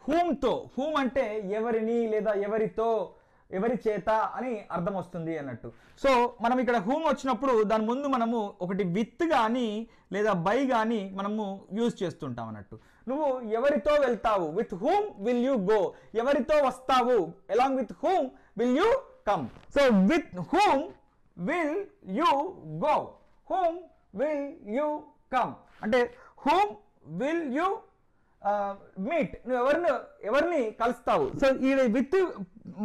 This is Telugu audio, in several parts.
హూమ్తో, హూమ్ అంటే ఎవరిని లేదా ఎవరితో, ఎవరి చేత అని అర్థం వస్తుంది అన్నట్టు. సో మనం ఇక్కడ హూమ్ వచ్చినప్పుడు దాని ముందు మనము ఒకటి విత్ కానీ లేదా బై కానీ మనము యూజ్ చేస్తుంటాం అన్నట్టు. నువ్వు ఎవరితో వెళ్తావు, with whom will you go, ఎవరితో వస్తావు, along with whom will you come. So with whom will you go, whom will you come అంటే హూమ్ విల్ యూ మీట్, నువ్వు ఎవరిని కలుస్తావు. సో ఈ విత్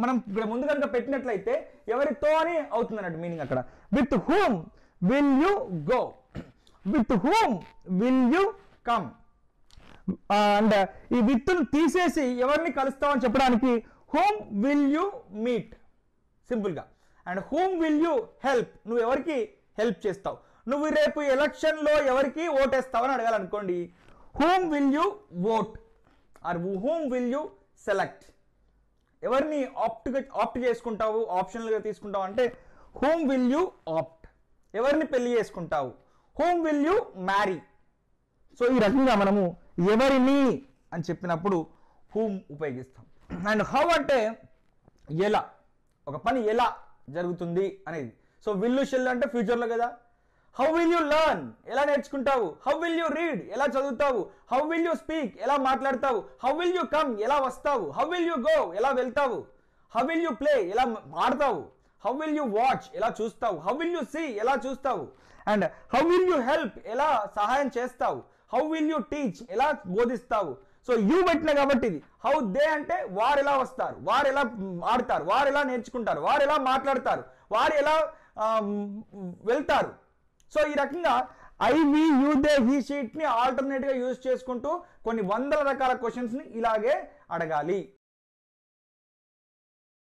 మనం ఇక్కడ ముందు కనుక పెట్టినట్లయితే ఎవరితో అని అవుతుంది అన్నట్టు మీనింగ్ అక్కడ. With whom will you go, with whom will you come. And ఈ విత్ను తీసేసి ఎవరిని కలుస్తావు అని చెప్పడానికి హూమ్ విల్ యూ మీట్ సింపుల్గా. And whom will you help, నువ్వు ఎవరికి హెల్ప్ చేస్తావు. నువ్వు రేపు ఎలక్షన్లో ఎవరికి ఓటేస్తావు అని అడగాలనుకోండి, whom will you vote or whom will you select. ఎవరిని ఆప్ట్ చేసుకుంటావు, ఆప్షనల్గా తీసుకుంటావు అంటే హూమ్ విల్ యూ ఆప్ట్. ఎవరిని పెళ్లి చేసుకుంటావు, whom will you marry. So ఈ రకంగా మనము ఎవరిని అని చెప్పినప్పుడు హూమ్ ఉపయోగిస్తాం. అండ్ హౌ అంటే ఎలా, ఒక పని ఎలా జరుగుతుంది అనేది. సో విల్ షెల్ అంటే ఫ్యూచర్లో కదా. హౌ విల్ యూ లర్న్, ఎలా నేర్చుకుంటావు. హౌ విల్ యూ రీడ్, ఎలా చదువుతావు. హౌ విల్ యూ స్పీక్, ఎలా మాట్లాడతావు. హౌ విల్ యూ కమ్, ఎలా వస్తావు. హౌ విల్ యూ గో, ఎలా వెళ్తావు. హౌ విల్ యూ ప్లే, ఎలా ఆడతావు. హౌ విల్ యూ వాచ్, ఎలా చూస్తావు. హౌ విల్ యూ సీ, ఎలా చూస్తావు. And how will you help, ఎలా సహాయం చేస్తావు. హౌ విల్ యూ టీచ్, ఎలా బోధిస్తావు. సో యూ పెట్టిన కాబట్టి ఇది. హౌ దే అంటే వారు ఎలా వస్తారు, వారు ఎలా ఆడతారు, వారు ఎలా నేర్చుకుంటారు, వారు ఎలా మాట్లాడతారు, వారు ఎలా వెళ్తారు. సో ఈ రకంగా I we you they he షీట్ని ఆల్టర్నేట్గా యూజ్ చేసుకుంటూ కొన్ని వందల రకాల క్వశ్చన్స్ని ఇలాగే అడగాలి.